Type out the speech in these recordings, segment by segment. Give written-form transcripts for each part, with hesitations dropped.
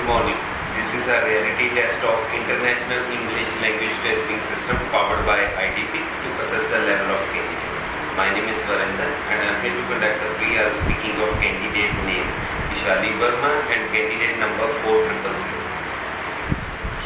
Good morning. This is a reality test of International English Language Testing System powered by IDP to assess the level of candidate. My name is Varinder and I am here to conduct the pre-R speaking of candidate name Vishali Verma and candidate number 4000.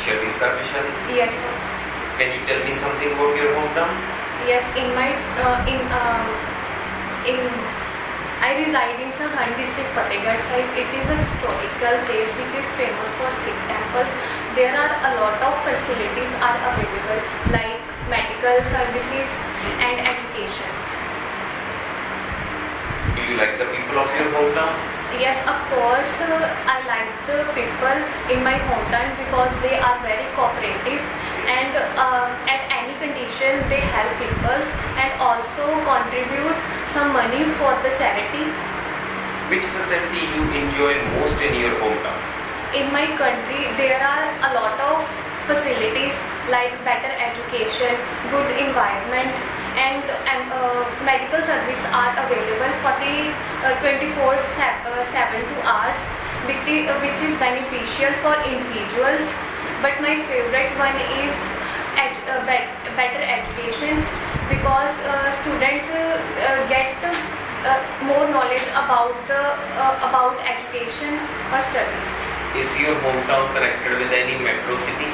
Shall we start, Vishali? Yes, sir. Can you tell me something about your hometown? Yes, I reside in Sahand district, Fatehgarh Sahib. It is a historical place which is famous for Sikh temples. There are a lot of facilities are available like medical services and education. Do you like the people of your hometown? Yes, of course, I like the people in my hometown because they are very cooperative and at any condition they help people and also contribute some money for the charity. Which facility you enjoy most in your hometown? In my country, there are a lot of facilities like better education, good environment and medical service are available 24/7 hours which is beneficial for individuals. But my favorite one is better education because students get more knowledge about education or studies. Is your hometown connected with any metro city?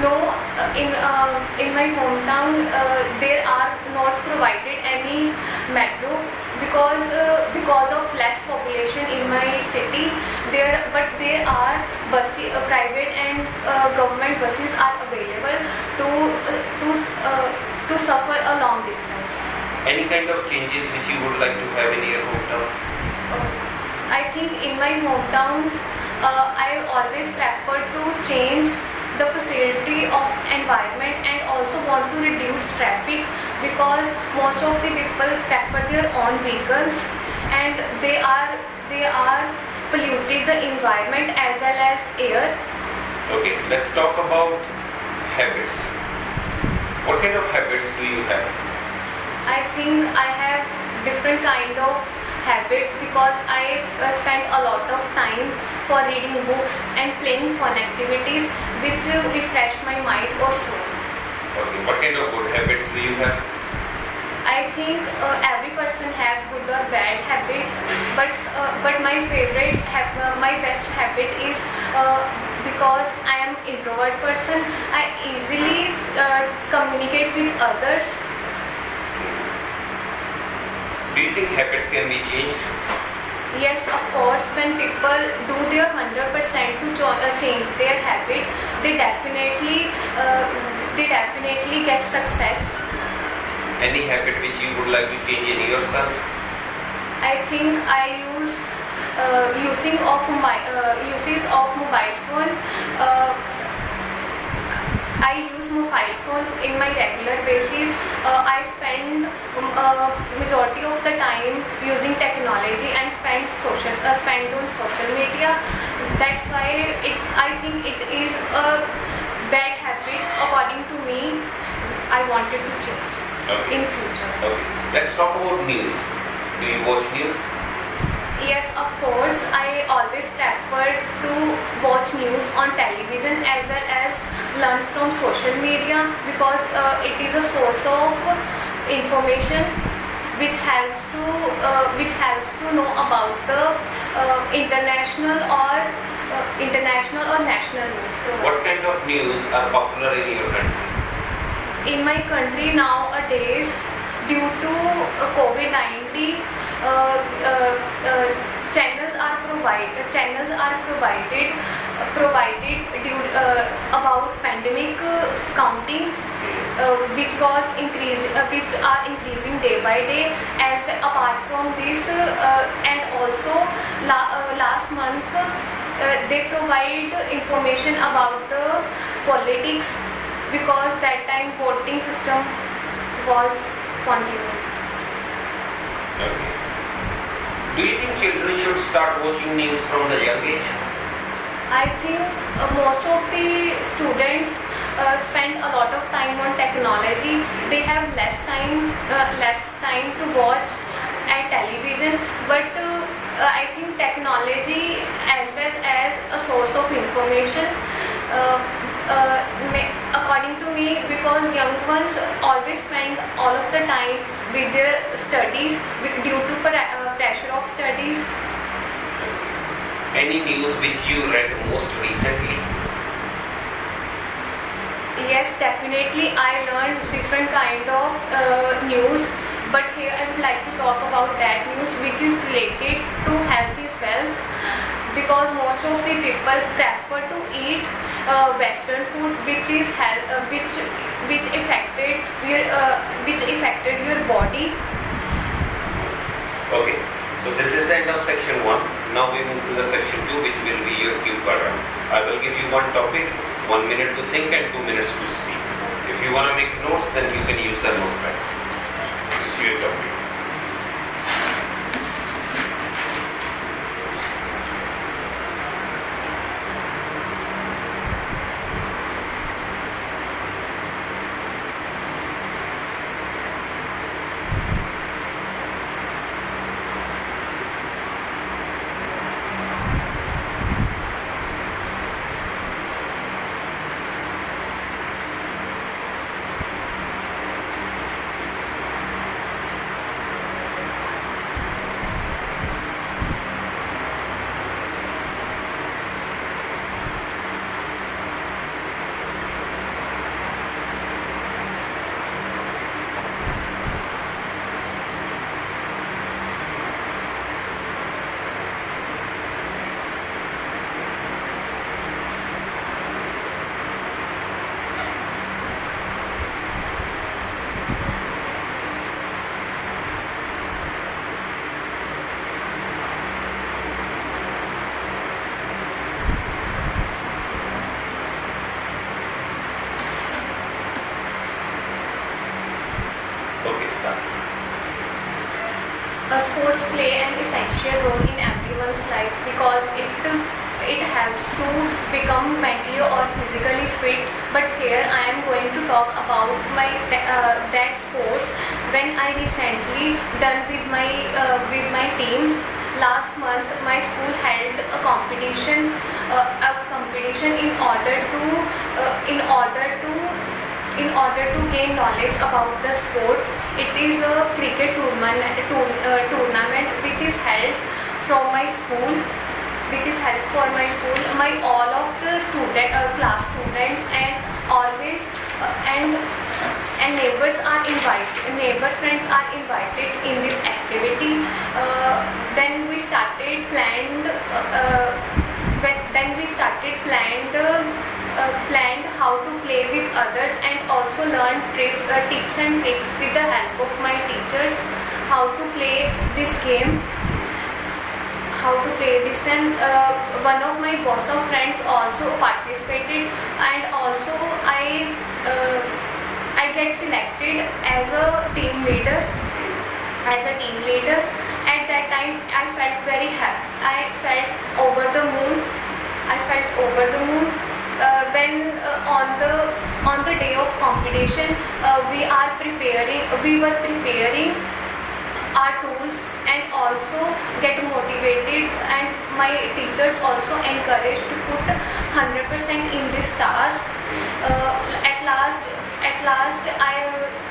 No, in my hometown there are not provided any metro because of less population in my city. But there are private and government buses are available to suffer a long distance. Any kind of changes which you would like to have in your hometown? I think in my hometowns I always prefer to change the facility of environment and also want to reduce traffic because most of the people prefer their own vehicles and they are polluted the environment as well as air. Okay, let's talk about habits. What kind of habits do you have? I think I have different kind of habits because I spend a lot of time for reading books and playing fun activities which refresh my mind or soul. Okay, what kind of good habits do you have? I think every person have good or bad habits, but my best habit is because I am introvert person. I easily communicate with others. Do you think habits can be changed? Yes, of course. When people do their 100% to change their habit, they definitely get success. Any habit which you would like to change in yourself? I think I usage of mobile phone. I use mobile phone in my regular basis. I spend majority of the time using technology and spend on social media. That's why I think it is a bad habit according to me. I wanted to change in future. Okay. Let's talk about news. Do you watch news? Yes, of course. I always prefer to watch news on television as well as learn from social media because it is a source of information which helps to know about the international or national news program. What kind of news are popular in your country? In my country nowadays, due to COVID-19, channels are provided about pandemic counting, which are increasing day by day. As apart from this, and also last month they provide information about the politics because that time voting system was continued. Okay. Do you think children should start watching news from the young age? I think most of the students spend a lot of time on technology. They have less time to watch at television. But I think technology as well as a source of information. According to me, because young ones always spend all of the time with their studies due to pressure of studies. Any news which you read most recently? Yes, definitely. I learned different kind of news, but here I would like to talk about that news which is related to health is wealth, because most of the people prefer to eat Western food, which is which affected your body. Okay, so this is the end of section 1. Now we move to the section 2, which will be your cue card round. I will give you one topic, 1 minute to think and 2 minutes to speak. If you want to make notes, then you can use the notepad. This is your topic. Okay, start. Sports play an essential role in everyone's life because it helps to become mentally or physically fit. But here I am going to talk about my that sport when I recently done with my team. Last month my school held a competition in order to gain knowledge about the sports. It is a cricket tournament which is held from my school, My all of the class students and always and neighbor friends are invited in this activity. Then we started planned how to play with others, and also learned tips and tricks with the help of my teachers how to play this game. And one of my boss of friends also participated, and also I get selected as a team leader. At that time I felt very happy. I felt over the moon when on the day of competition we were preparing our tools and also get motivated, and my teachers also encouraged to put 100% in this task.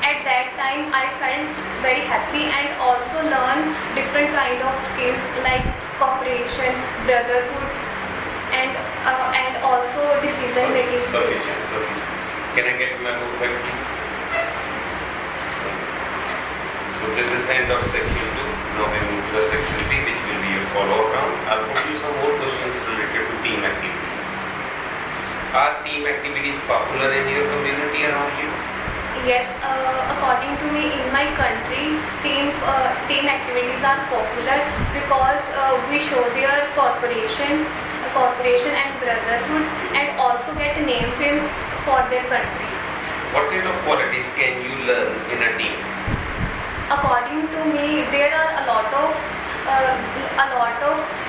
At that time I felt very happy and also learned different kind of skills like cooperation, brotherhood, and also decision making skills. Sufficient. Can I get my notepad, please? So this is the end of section 2. Now we move to the section 3, which will be your follow-up round. I'll put you some more questions related to team activities. Are team activities popular in your community around you? Yes, according to me, in my country, team activities are popular because we show their cooperation and brotherhood, and also get name fame for their country. What kind of qualities can you learn in a team? According to me, there are a lot of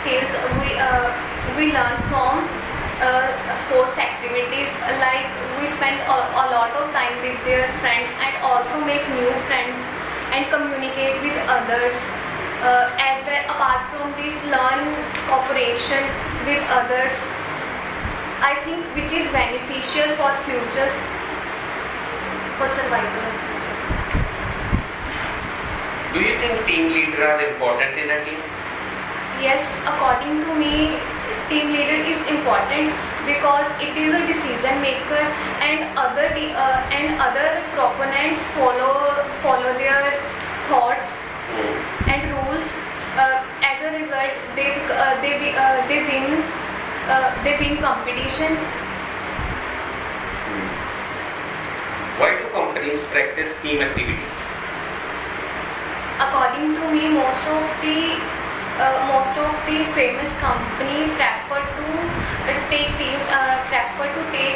skills we learn from sports activities. Like we spend a lot of time with their friends and also make new friends and communicate with others. As well, apart from this, learn cooperation with others I think which is beneficial for future, for survival of future. Do you think team leader are important in a team? Yes, according to me, team leader is important because it is a decision maker, and other proponents follow their thoughts and rules. As a result, they win competition. Why do companies practice team activities? According to me, most of the famous company prefer to take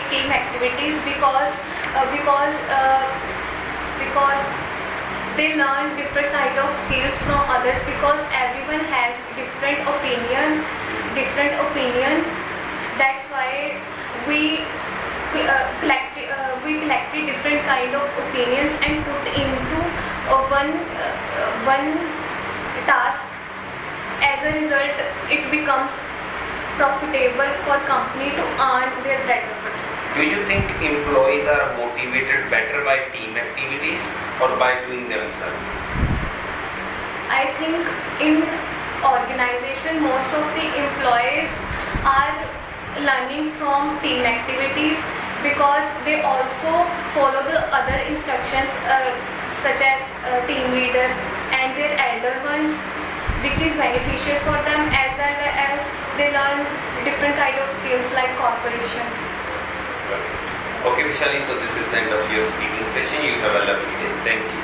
team activities because they learn different kind of skills from others, because everyone has different opinion. That's why we collected different kind of opinions and put into one task. As a result, it becomes profitable for company to earn their better profit. Do you think employees are motivated better by team activities or by doing themselves? I think in organization, most of the employees are learning from team activities because they also follow the other instructions such as team leader and their elder ones, which is beneficial for them, as well as they learn different kind of skills like cooperation. Okay, Vishali, so this is the end of your speaking session. You have a lovely day. Thank you.